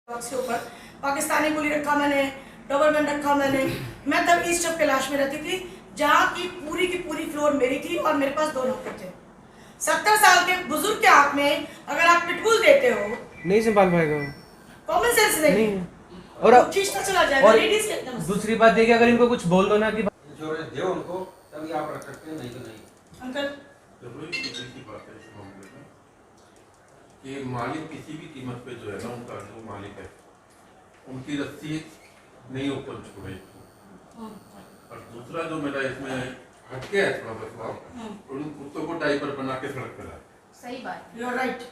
के ऊपर पाकिस्तानी गुली रखा मैंने, डोबरमैन रखा मैंने। मैं तब ईस्ट ऑफ कैलाश में रहती थी, जहाँ की पूरी फ्लोर मेरी थी और मेरे पास 2 नौकर थे। 70 साल के बुजुर्ग के हाथ में अगर आप पिटबुल देते हो, नहीं संभाल पाएगा वो। कॉमन सेंस नहीं है। और खींचता चला जाएगा। लेडीज के दूसरी बात देखिए, अगर इनको कुछ बोल दो ना कि इंश्योरेंस दे उनको, तभी आप रख सकते हैं, नहीं तो नहीं। अंकल जरूरी की बात है इस मामले में कि मालिक किसी भी कीमत पे जो है ना, उनका जो मालिक है उनकी रस्सी नहीं ओपन छोड़े। और दूसरा जो मेरा इसमें हटके है थोड़ा बदलाव, उन कुत्तों को डाइपर बना के सड़क पे लाए। सही बात। You are right.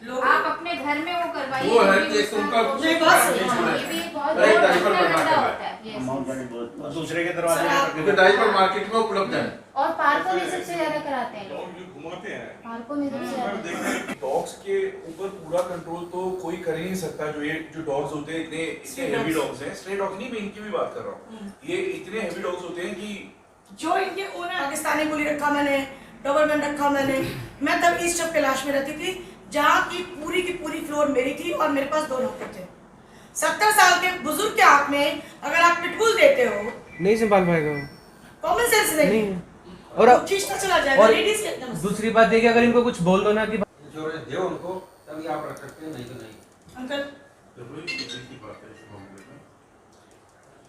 लोग आप अपने घर में वो करवाइए। वो है कि उनका ये बात सही ये भी बहुत एक डाइपर गंदा बना के होता है। Yes. दूसरे के दरवाजे सर, में आप- रख क्योंकि के डाइपर मार्केट में उपलब्ध है। और पार्कों में सबसे ज्यादा कराते हैं लोग। डॉग जो घुमाते हैं, पार्कों में सबसे पर ज्यादा। देखते हैं डॉग्स के ऊपर पूरा कंट्रोल तो कोई कर ही नहीं सकता। जो डॉग्स होते हैं इतने Stray हेवी dogs। डॉग्स हैं, स्ट्रे डॉग नहीं, मैं इनकी भी बात कर रहा हूँ। ये इतने हेवी डॉग्स होते हैं कि जो इनके ओनर, पाकिस्तानी गुली रखा मैंने, डोबरमैन रखा मैंने। मैं तब ईस्ट ऑफ कैलाश में रहती थी, जहाँ की पूरी फ्लोर मेरी थी और मेरे पास 2 नौकर थे। 70 साल के बुजुर्ग के हाथ में अगर आप पिटबुल देते हो, नहीं संभाल पाएगा वो। कॉमन सेंस नहीं है। और खींचता चला जाएगा। और लेडीज के दूसरी बात देखिए, अगर इनको कुछ बोल दो ना कि इंश्योरेंस दे उनको, तभी आप रख सकते हैं, नहीं तो नहीं। अंकल जरूरी की बात है इस मामले में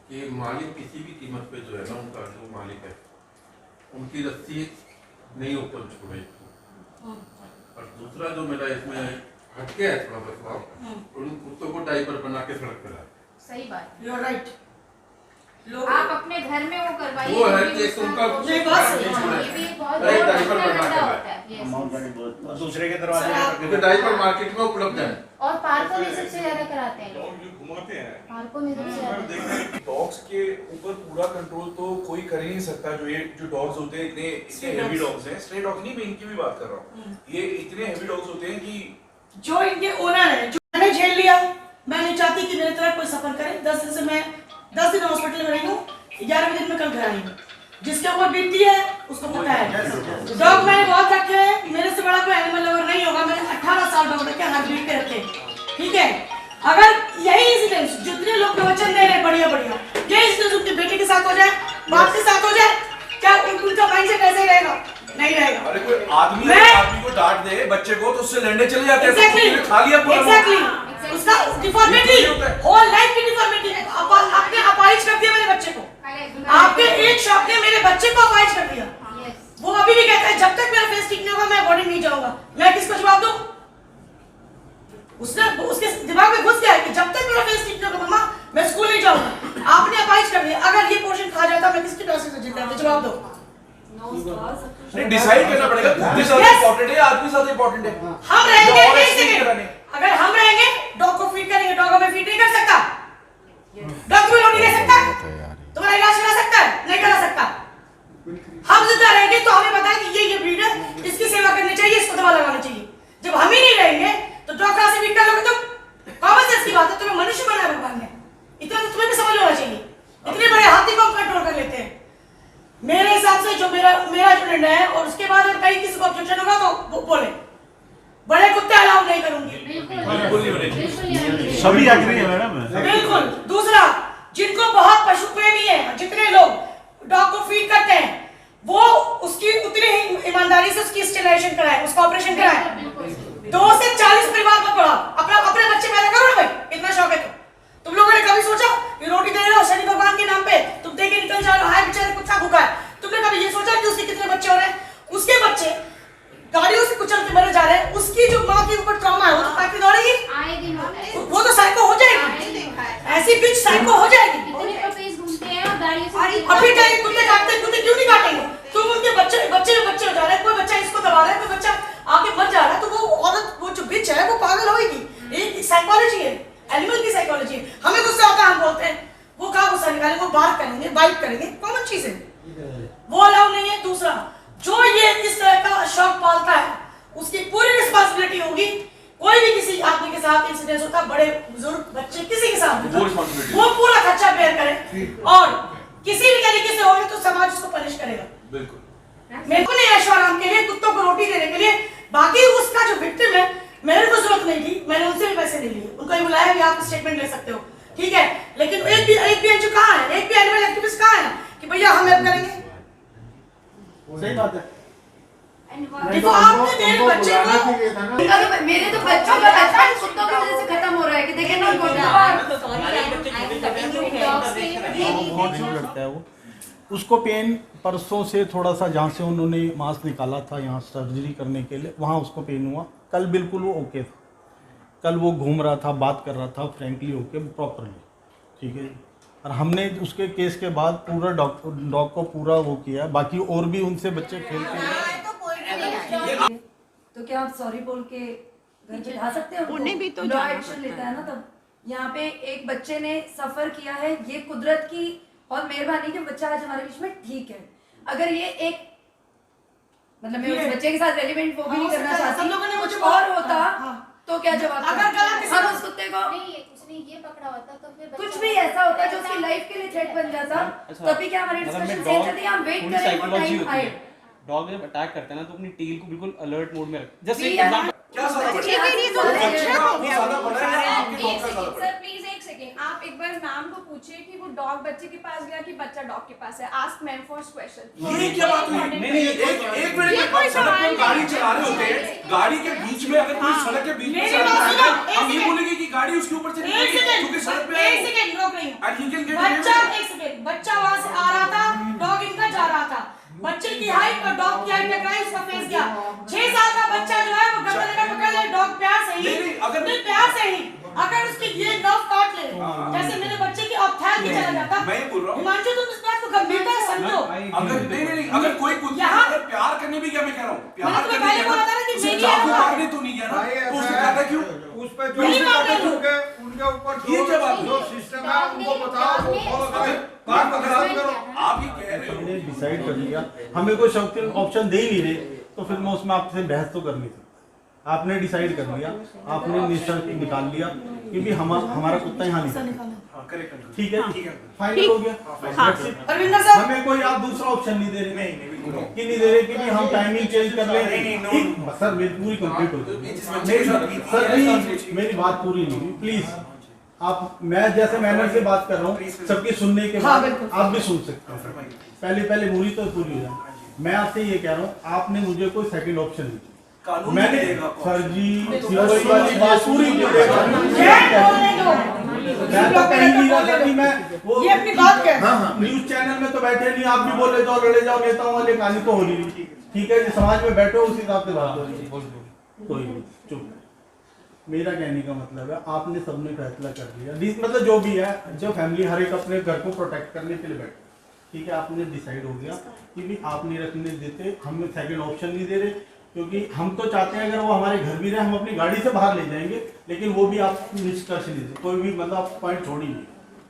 कि मालिक किसी भी कीमत पे जो है ना, उनका जो मालिक है उनकी रस्सी नहीं ओपन छोड़े। और दूसरा जो मेरा इसमें हटके है थोड़ा बदलाव, उन कुत्तों को डाइपर बना के सड़क पे लाए। सही बात। You are right. लोग आप अपने घर में वो करवाइए। वो है कि उनका ये बात सही है। ये भी बहुत एक डाइपर गंदा बना के होता है। Yes. दूसरे के दरवाजे सर, में आप- रख क्योंकि के डाइपर मार्केट में उपलब्ध है। और पार्कों में सबसे ज्यादा कराते हैं लोग। डॉग जो घुमाते हैं, पार्कों में सबसे पर ज्यादा। देखते हैं कि डॉग्स के ऊपर पूरा कंट्रोल तो कोई कर ही नहीं सकता। जो डॉग्स होते हैं इतने Stray हेवी dogs। डॉग्स हैं, स्ट्रे डॉग नहीं, मैं इनकी भी बात कर रहा हूँ। ये इतने हेवी डॉग्स होते हैं कि जो इनके ओनर है, जो मैंने झेल लिया। मैं नहीं चाहती कि मेरे तरह कोई सफर करे। 10 दिन से मैं 10 दिन हॉस्पिटल में रही हूँ, 11वें दिन में कल घर आई हूँ। जिसके ऊपर बीतती है उसको पता है। डॉग मैंने बहुत रखे हैं, मेरे से बड़ा कोई एनिमल लवर नहीं होगा। मैंने 18 साल डॉग रखे, हर ब्रीड के रखे। ठीक है, अगर यही इंसिडेंस जितने लोग प्रवचन दे रहे हैं बढ़िया यही इंसिडेंस उनके बेटे के साथ हो जाए, बाप के साथ हो जाए, क्या उनका माइंडसेट ऐसे रहेगा? नहीं रहेगा। अरे कोई आदमी मैं- आदमी को डांट दे बच्चे को, तो उससे लड़ने चले जाते हैं। Exactly. तो खा लिया पूरा। Exactly. उसका डिफॉर्मिटी, ये होता है। होल लाइफ की डिफॉर्मिटी। आपने अपाहिज कर दिया मेरे बच्चे को। आपके एक शॉप ने मेरे बच्चे को अपाहिज कर दिया। Yes. वो अभी भी कहता है जब तक मेरा फेस ठीक नहीं होगा मैं बोर्डिंग नहीं जाऊंगा। मैं किसको जवाब दूं? उसके दिमाग में घुस गया है कि जब तक मेरा फेस ठीक नहीं होगा मम्मा मैं स्कूल नहीं जाऊंगा। आपने अपाहिज कर दिया। अगर ये पोर्शन खा जाता मैं किसके पैसे से जिंदा रहता? जवाब दो। नहीं, डिसाइड करना पड़ेगा, खुद के साथ Yes. इम्पोर्टेंट है, आदमी साथ इम्पोर्टेंट है। हम रहेंगे और एक explain सेकंड। कराने। अगर हम रहेंगे डॉग को फीड करेंगे, डॉग हमें फीड नहीं कर सकता। डॉग तुम्हें रोटी दे सकता है, तुम्हारा इलाज करा सकता है? नहीं करा सकता। हम जिंदा रहेंगे तो हमें पता है कि ये ब्रीड है, इसकी सेवा करनी चाहिए, इसको दवा लगानी चाहिए। जब हम ही नहीं रहेंगे तो डॉग कहाँ से फीड कर लोगे तुम? कॉमन सेंस की बात है, तुम्हें मनुष्य बनाया भगवान ने, इतना तो तुम्हें भी समझ होना चाहिए। इतने बड़े हाथी को हम कंट्रोल कर लेते हैं। मेरे हिसाब से जो मेरा जो निर्णय है, और उसके बाद अगर कहीं किसी को ऑब्जेक्शन होगा तो बोले। बड़े कुत्ते अलाउ नहीं करूंगी, बिल्कुल बिल्कुल नहीं बनेगी। बिल्कुल नहीं बनेगी। सभी एग्री है मैडम। बिल्कुल। दूसरा, जिनको बहुत पशु प्रेमी है, जितने लोग डॉग को फीड करते हैं, वो उसकी उतनी ही ईमानदारी से उसकी स्टेरिलाइजेशन कराएं, उसका ऑपरेशन कराएं। बिल्कुल। 2 से 40 परिवार को पढ़ाओ। अपने बच्चे पैदा करो ना भाई, इतना शौक है तो। तुम लोगों ने कभी सोचा कि रोटी दे रहे हो शनि भगवान के नाम पे, तुम दे के निकल जा रहे हो, हाय बेचारे कुत्ता भूखा है। तुमने कभी ये सोचा कि उसके कितने बच्चे हो रहे हैं? उसके बच्चे गाड़ियों से कुचल के मरे जा रहे हैं। उसकी जो माँ के ऊपर ट्रॉमा है वो तो काफी दौड़ेगी, आए दिन होता है। वो तो साइको हो जाएगी। ऐसी बिच साइको हो जाएगी। कितने पपीज घूमते हैं और गाड़ियों से अभी कहेंगे कुत्ते काटते हैं, कुत्ते क्यों नहीं काटेंगे? तुम उनके बच्चे हो जा रहे हैं, कोई बच्चा इसको दबा रहा है, कोई बच्चा आगे मर जा रहा है, तो वो औरत, वो जो बिच है वो पागल होगी। एक साइकोलॉजी है, एनिमल की साइकोलॉजी है। हमें गुस्सा आता है, हम बोलते हैं, वो कहाँ गुस्सा निकालेंगे? वो बात करेंगे, बाइट करेंगे, कॉमन चीज है, वो अलाउ नहीं है। दूसरा, जो ये इस तरह का शौक पालता है उसकी पूरी रिस्पॉन्सिबिलिटी होगी। कोई भी किसी आदमी के साथ इंसिडेंस होता, बड़े बुजुर्ग बच्चे किसी के साथ वो responsibility। वो पूरा खर्चा बेयर करे, और किसी भी तरीके से होगी तो समाज उसको पनिश करेगा। बिल्कुल। मेरे को नहीं ऐशो आराम के लिए, कुत्तों को रोटी देने के लिए। बाकी उसका जो विक्टिम है मेरे को जरूरत नहीं थी, मैंने उनसे भी पैसे नहीं लिए, उनको ये बुलाया कि आप स्टेटमेंट ले सकते हो, ठीक है, लेकिन एक भी एनजीओ कहाँ है, एक भी एनिमल एक्टिविस्ट कहाँ है कि भैया हम हेल्प करेंगे? सही बात है। देखो आपने मेरे बच्चे को, मेरे तो बच्चों का बचपन कुत्तों की वजह से खत्म हो रहा है कि देखे ना बहुत जोर लगता है वो। उसको पेन परसों से थोड़ा सा, जहाँ से उन्होंने मांस निकाला था यहाँ सर्जरी करने के लिए, वहाँ उसको पेन हुआ। कल बिल्कुल वो ओके था, कल वो घूम रहा था, बात कर रहा था फ्रेंकली ओके प्रॉपरली, ठीक है। और हमने उसके केस के बाद पूरा डॉग को पूरा वो किया, बाकी और भी उनसे बच्चे खेलते हैं। तो क्या आप सॉरी बोल के घर पे ला सकते हैं? उन्हें भी तो एक्शन लेता है ना। तब यहाँ पे एक बच्चे ने सफर किया है, ये कुदरत की बहुत मेहरबानी कि बच्चा आज हमारे बीच में ठीक है। अगर ये एक मतलब मैं उस बच्चे के साथ रेलिवेंट वो भी नहीं करना चाहती, सब लोगों ने मुझे कुछ और होता तो क्या जवाब? अगर गलत किसी हम उस कुत्ते को उसने ये पकड़ा होता तो फिर कुछ भी ऐसा होता जो उसकी लाइफ के लिए थ्रेट बन जाता, तभी क्या हमारी डिस्कशन सेम चलती है। हम वेट करें वो टाइम आए। डॉग जब अटैक करता है ना तो अपनी टेल को बिल्कुल अलर्ट मोड में रख। जैसे We are- क्या सारा बड़ा ठीक है, ये तो बच्चे का वो ज्यादा बड़ा है या आपके डॉग का ज्यादा बड़ा है? सर प्लीज एक सेकेंड, आप एक बार मैम को पूछिए कि वो डॉग बच्चे के पास गया कि बच्चा डॉग के पास है। Ask ma'am first question. ये क्या बात हुई? एक मिनट, आप सड़क पर गाड़ी चला रहे होते हैं, गाड़ी के बीच में अगर कोई सड़क के बीच में मेरी चला बात रहा है, सुनो, हम ये बोलेंगे कि गाड़ी उसके ऊपर से एक निकलेगी सेकंड, क्योंकि सड़क पे एक सेकंड रोक रही हूँ। And he can get बच्चा, away with it. एक सेकंड, बच्चा वहां से आ रहा था, डॉग इनका जा रहा था, बच्चे की हाइट और डॉग की हाइट टकराई, उसका फेस गया। 6 साल का बच्चा जो है वो गला लेकर पकड़ ले, डॉग प्यार से ही, नहीं, अगर- नहीं प्यार से ही, अगर उसकी ये नर्व काट ले, जैसे मेरे बच्चे की ऑप्थैल भी चला जाता। मैं बोल रहा हूँ। हिमांशु तुम इस बात को गंभीरता से समझो। अगर नहीं, अगर कोई कुत्ते यहाँ- अगर प्यार करने भी क्या मैं कह रहा हूँ, प्यार मैंने तुम्हें करने पहले गया बोला था ना ना, कि उसे मेरी चाकू आवाज़- मारने तो नहीं गया ना, तो उसने कहता क्यों? उस पे जो नहीं मार रहे हो। उनके ऊपर ये क्या बात जो है? सिस्टम है उनको बताओ, वो फॉलो करें। अगर आप ये कह रहे हो हमने डिसाइड कर लिया, हमें कोई शौकीन ऑप्शन दे ही नहीं रहे, तो फिर मैं उसमें आपसे बहस तो कर नहीं सकता। आपने डिसाइड कर लिया, आपने निश्चय निकाल लिया कि भी हमारा कुत्ता यहाँ नहीं, ठीक है, फाइनल हो गया। अरविंदर साहब, हमें कोई आप दूसरा ऑप्शन नहीं दे रहे, कि नहीं दे रहे कि भी हम टाइमिंग चेंज कर लें। ठीक, सर मेरी पूरी कंप्लीट हो गई। सर नहीं, मेरी बात पूरी नहीं हुई, प्लीज। आप, मैं जैसे मैनर से बात कर रहा हूँ, सबकी सुनने के बाद आप भी सुन सकते हैं। पहले पूरी तो पूरी हो जाए। मैं आपसे ये कह रहा हूँ, आपने मुझे कोई सेकंड ऑप्शन नहीं दिया। मैंने सर जी COC वाली बात पूरी की, मैं तो कहीं नहीं रहा था कि मैं वो ये अपनी बात कह। न्यूज चैनल में तो बैठे नहीं, आप भी बोले जाओ लड़े जाओ, नेताओं वाली कहानी तो हो रही नहीं, ठीक है जी, समाज में बैठे हो उस हिसाब से बात हो रही है, कोई नहीं, चुप। मेरा कहने का मतलब है, आपने सबने फैसला कर लिया, मतलब जो भी है, जो फैमिली हर एक अपने घर को प्रोटेक्ट करने के लिए बैठे, ठीक है, आपने डिसाइड हो गया कि भी आप नहीं रखने देते, हमें सेकंड ऑप्शन नहीं दे रहे, क्योंकि हम तो चाहते हैं अगर वो हमारे घर भी रहे, हम अपनी गाड़ी से बाहर ले जाएंगे, लेकिन वो भी आप निष्कर्ष लीजिए, कोई भी मतलब पॉइंट छोड़िए।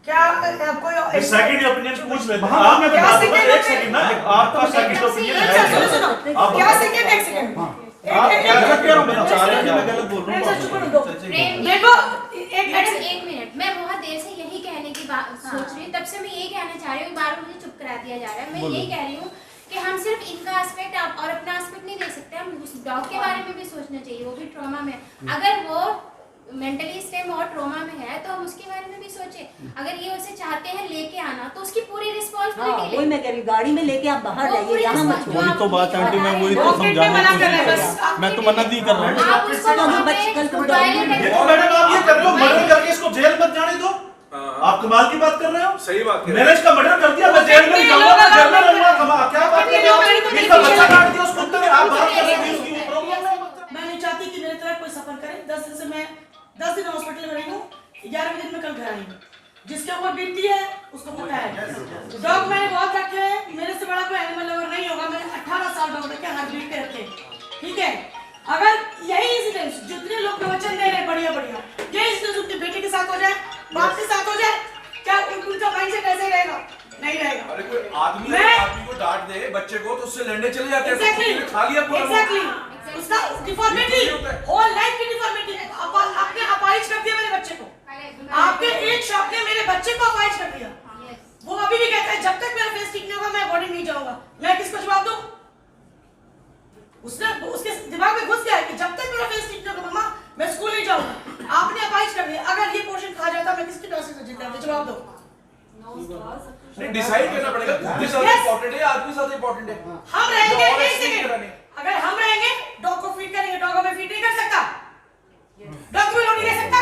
क्या कोई सेकंड ओपिनियन पूछ लेते हैं। हाँ, मैं बता दूंगा, एक सेकंड ना, आपका सेकंड ओपिनियन है। सुनो, क्या सेकंड, एक सेकंड, आप क्या गलत कह रहा हूँ, मैं चाह रहा हूँ कि मैं गलत बोल रहा हूँ। देखो मैडम एक मिनट, मैं बहुत देर से यही कहने की बात सोच रही हूँ, तब से मैं यही कहना चाह रही हूँ, बार मुझे चुप करा दिया जा रहा है। मैं यही कह रही हूँ कि हम सिर्फ इनका एस्पेक्ट और अपना एस्पेक्ट नहीं देख सकते, हम उस डॉग के बारे में भी सोचना चाहिए, वो भी ट्रॉमा में। अगर वो मेंटली स्टेम और ट्रॉमा में है तो हम उसके बारे में भी सोचें। अगर ये उसे चाहते हैं लेके आना तो उसकी पूरी रिस्पॉन्सिबिलिटी वही मैं कह रही हूँ, गाड़ी में लेके आप बाहर जाइए, यहाँ मत वही तो बात है आंटी, मैं वही तो समझाने की कोशिश कर रहा हूँ, मैं तो मना नहीं कर रहा हूँ। आप उसको वहाँ पे देखो मैडम, आप ये कर रहे हो, मर्डर करके इसको जेल मत जाने दो। आप कमाल की बात कर रहे हो। सही बात है। मैंने इसका मर्डर कर दिया, मैं जेल में जाऊंगा, मैं जेल में रहूंगा, क्या बात कर रहे हो? इसका बच्चा काट दिया उस कुत्ते ने, आप बात कर रहे हो इसकी प्रॉब्लम है। मैं नहीं चाहती कि मेरे तरह कोई सफर करे। 10 दिन से मैं 10 दिन हॉस्पिटल में रही हूँ, 11वें दिन में कल घर आई हूँ। जिसके ऊपर बीतती है उसको पता है। डॉग मैंने बहुत रखे हैं, मेरे से बड़ा कोई एनिमल लवर नहीं होगा। मैंने 18 साल डॉग रखे, हर ब्रीड के रखे, ठीक है। अगर यही इंसिडेंट जितने लोग प्रवचन दे रहे हैं बढ़िया यही इंसिडेंट उनके बेटे के साथ हो जाए, बाप के साथ हो जाए, क्या उनका माइंडसेट ऐसे रहेगा? नहीं रहेगा। अरे कोई आदमी को डांट दे बच्चे को तो उससे लड़ने चले जाते हैं। Exactly. खा लिया पूरा। Exactly. उसका डिफॉर्मिटी, होल लाइफ की डिफॉर्मिटी, आपने अपाहिज कर दिया मेरे बच्चे को। आपके एक शॉट ने मेरे बच्चे को अपाहिज कर दिया। वो अभी भी कहता है जब तक मेरा फेस ठीक नहीं होगा मैं बॉडी नहीं जाऊंगा। मैं किसको जवाब दूं? उसके दिमाग में घुस गया है कि जब तक मेरा फेस ठीक नहीं होगा मम्मा मैं स्कूल नहीं जाऊंगा। आपने अपाइज कर दिया, अगर ये पोर्शन खा जाता मैं किसकी क्लास से जीता? जवाब दो। नहीं, डिसाइड करना पड़ेगा खुद के साथ इम्पोर्टेंट है, आदमी साथ इम्पोर्टेंट है। हम रहेंगे, और एक एक्सप्लेन सेकंड, कराने। अगर हम रहेंगे डॉग को फीड करेंगे, डॉग हमें फीड नहीं कर सकता, डॉग को नहीं दे सकता,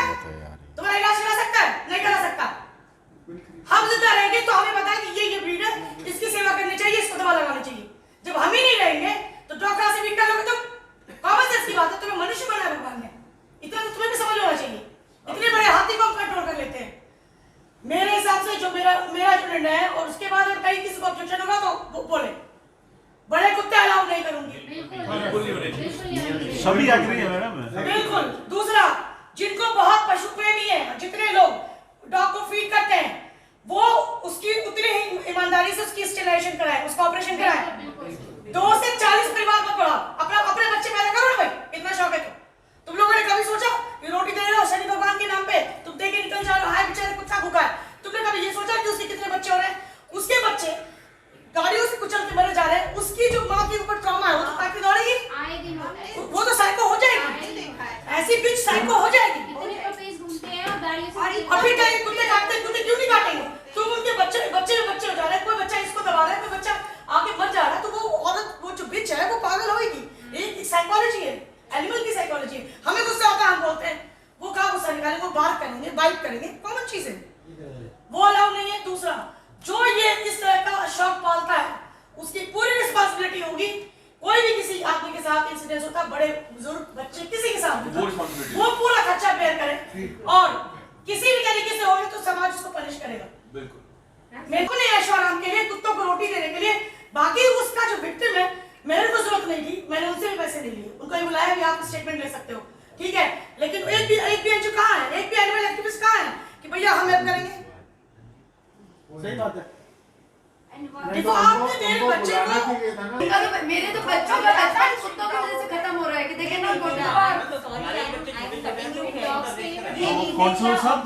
तुम्हारा इलाज करा सकता है? नहीं करा सकता। हम जिंदा रहेंगे तो हमें पता है कि ये ब्रीड है, इसकी सेवा करनी चाहिए, इसको दवा लगानी चाहिए। जब हम ही नहीं रहेंगे तो डॉग कहाँ से फीड कर लोगे तुम? कॉमन सेंस की बात है, तुम्हें मनुष्य बनाया भगवान ने, इतना तो तुम्हें भी समझ होना चाहिए। इतने बड़े हाथी को हम कंट्रोल कर लेते हैं। मेरे हिसाब से जो मेरा जो निर्णय है, और उसके बाद अगर कहीं किसी को ऑब्जेक्शन होगा तो बोले, बड़े कुत्ते अलाउ नहीं करूंगी। सभी एग्री है मैडम। बिल्कुल। दूसरा, जिनको बहुत पशु प्रेमी है, जितने लोग डॉग को फीड करते हैं, वो उसकी उतनी ही ईमानदारी से उसकी स्टेलाइजेशन कराए, उसका ऑपरेशन कराए। 2 से 40 परिवार मत बढ़ाओ, अपने बच्चे पैदा करो ना भाई, इतना शौक है तो। तुम लोगों ने कभी सोचा कि रोटी दे रहे हो शनि भगवान के नाम पे, तुम दे के निकल जा रहे हो, हाय बेचारे कुत्ता भूखा है। तुमने कभी ये सोचा कि उसके कितने बच्चे हो रहे हैं? उसके बच्चे गाड़ियों से कुचल के मरे जा रहे हैं, उसकी जो माँ के ऊपर ट्रॉमा है वो तो काफी दौड़ेगी, आए दिन होता है। वो तो साइको हो जाएगी, ऐसी बिच साइको हो जाएगी। इतने पपीज घूमते हैं और गाड़ियों से और फिर कहेंगे कुत्ते काटते, कुत्ते क्यों नहीं काटेंगे? तुम उनके बच्चे हो जा रहे हैं, कोई बच्चा इसको दबा रहा है, कोई बच्चा आगे मर जा रहा है, तो वो औरत, वो जो बिच है वो पागल होगी। एक साइकोलॉजी है, एनिमल की साइकोलॉजी है। हमें गुस्सा आता है, हम बोलते हैं, वो कहाँ गुस्सा निकालेंगे, वो बात करेंगे, बाइट करेंगे, कॉमन चीज है, वो अलाउ नहीं है। दूसरा, जो ये इस तरह का शौक पालता है, उसकी पूरी रिस्पांसिबिलिटी होगी। कोई भी किसी आदमी के साथ इंसिडेंट होता है, बड़े बुजुर्ग बच्चे किसी के साथ होता है, वो पूरा खर्चा बेयर करे, और किसी भी तरीके से होगी तो समाज उसको पनिश करेगा। बिल्कुल। मेरे को नहीं ऐशो आराम के लिए, कुत्तों को रोटी देने के लिए, बाकी उसका जो विक्टिम है, मेरे को जरूरत नहीं थी, मैंने उनसे भी पैसे नहीं लिए, उनको ही बुलाया भी, आप स्टेटमेंट ले सकते हो, ठीक है। लेकिन एक भी एनजीओ कहाँ है, एक भी एनिमल एक्टिविस्ट कहाँ है कि भैया हम हेल्प करेंगे? सही बात है। देखो आपने मेरे बच्चे को, मेरे तो बच्चों का बचपन कुत्तों की वजह से खत्म हो रहा है कि देखे ना कौन सा सब